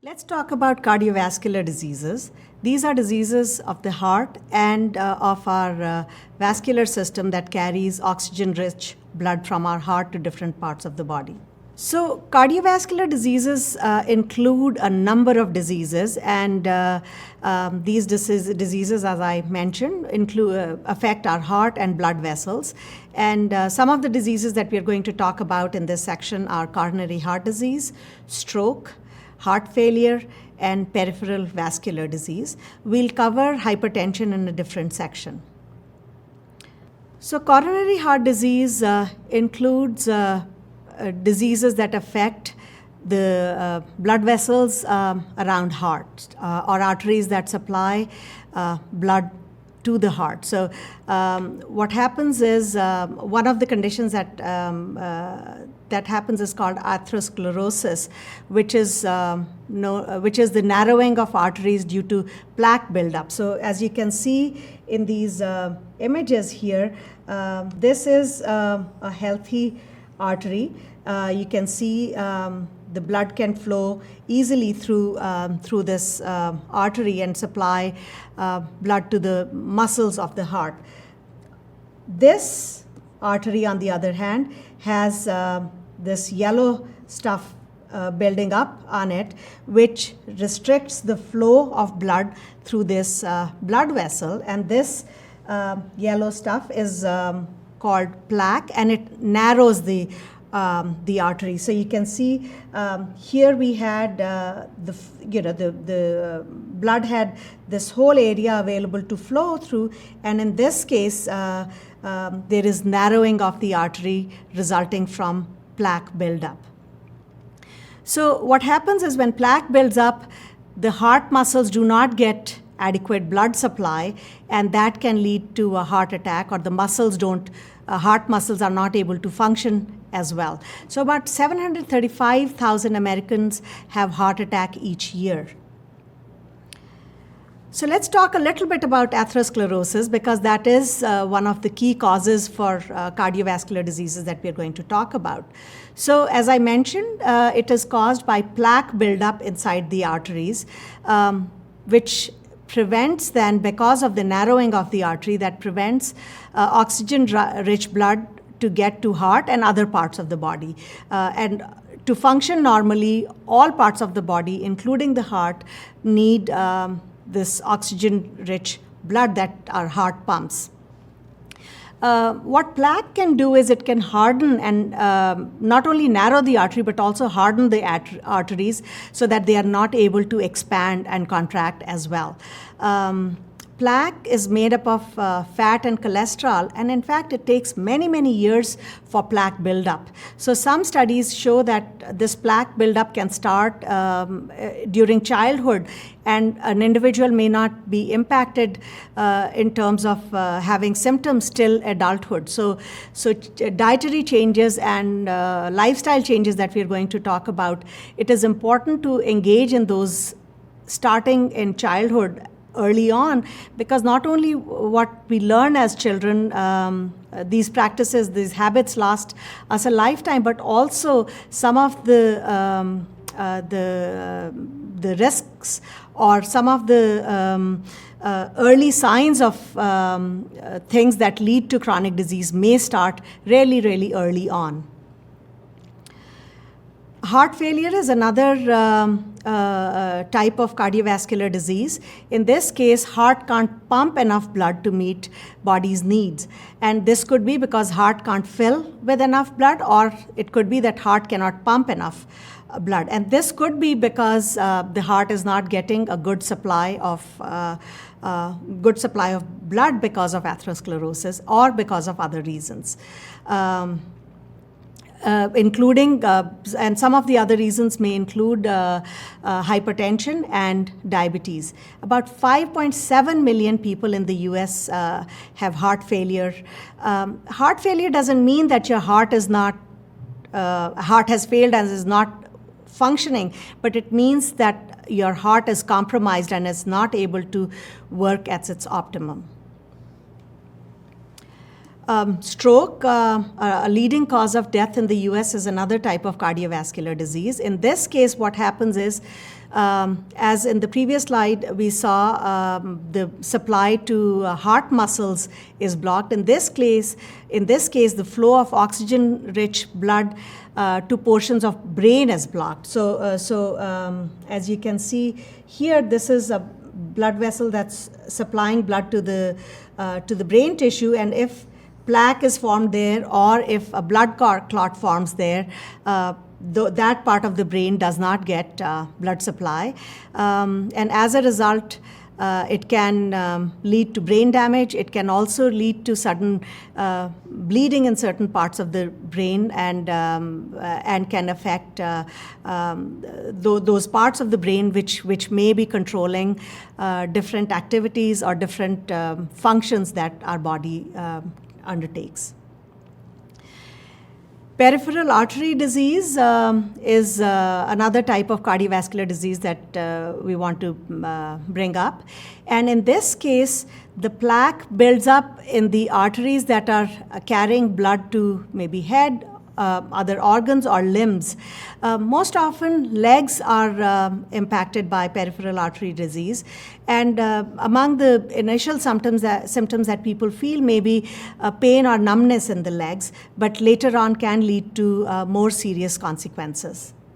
Let's talk about cardiovascular diseases. These are diseases of the heart and of our vascular system that carries oxygen-rich blood from our heart to different parts of the body. So cardiovascular diseases include a number of diseases, and these diseases, as I mentioned, affect our heart and blood vessels. And some of the diseases that we are going to talk about in this section are coronary heart disease, stroke, heart failure, and peripheral vascular disease. We'll cover hypertension in a different section. So coronary heart disease includes diseases that affect the blood vessels around heart or arteries that supply blood to the heart. So what happens is one of the conditions that happens is called atherosclerosis, which is the narrowing of arteries due to plaque buildup. So as you can see in these images here, this is a healthy artery. You can see the blood can flow easily through this artery and supply blood to the muscles of the heart. This artery, on the other hand, has this yellow stuff building up on it, which restricts the flow of blood through this blood vessel. And this yellow stuff is called plaque, and it narrows the artery. So you can see here we had the blood had this whole area available to flow through, and in this case there is narrowing of the artery resulting from plaque buildup. So what happens is when plaque builds up, the heart muscles do not get adequate blood supply, and that can lead to a heart attack, or the heart muscles are not able to function as well. So about 735,000 Americans have heart attack each year. So let's talk a little bit about atherosclerosis, because that is one of the key causes for cardiovascular diseases that we are going to talk about. So as I mentioned, it is caused by plaque buildup inside the arteries, which prevents then, because of the narrowing of the artery, that prevents oxygen-rich blood to get to heart and other parts of the body. And to function normally, all parts of the body, including the heart, need this oxygen-rich blood that our heart pumps. What plaque can do is it can harden and not only narrow the artery, but also harden the arteries so that they are not able to expand and contract as well. Plaque is made up of fat and cholesterol, and in fact, it takes many, many years for plaque buildup. So some studies show that this plaque buildup can start during childhood, and an individual may not be impacted in terms of having symptoms till adulthood. So dietary changes and lifestyle changes that we are going to talk about, it is important to engage in those starting in childhood early on, because not only what we learn as children, these practices, these habits last us a lifetime, but also some of the risks or some of the early signs of things that lead to chronic disease may start really, really early on. Heart failure is another type of cardiovascular disease. In this case, heart can't pump enough blood to meet body's needs. And this could be because heart can't fill with enough blood, or it could be that heart cannot pump enough blood. And this could be because the heart is not getting a good supply of blood because of atherosclerosis or because of other reasons. Including, and some of the other reasons may include hypertension and diabetes. About 5.7 million people in the US have heart failure. Heart failure doesn't mean that your heart has failed and is not functioning, but it means that your heart is compromised and is not able to work at its optimum. Stroke, a leading cause of death in the US, is another type of cardiovascular disease. In this case, what happens is, as in the previous slide, we saw the supply to heart muscles is blocked. In this case, the flow of oxygen-rich blood to portions of brain is blocked. So, as you can see here, this is a blood vessel that's supplying blood to the brain tissue, and if plaque is formed there, or if a blood clot forms there, that part of the brain does not get blood supply. And as a result, it can lead to brain damage. It can also lead to sudden bleeding in certain parts of the brain, and can affect those parts of the brain which may be controlling different activities or different functions that our body undertakes. Peripheral artery disease is another type of cardiovascular disease that we want to bring up. And in this case, the plaque builds up in the arteries that are carrying blood to maybe head, other organs, or limbs. Most often, legs are impacted by peripheral artery disease. And among the initial symptoms that people feel may be pain or numbness in the legs, but later on can lead to more serious consequences.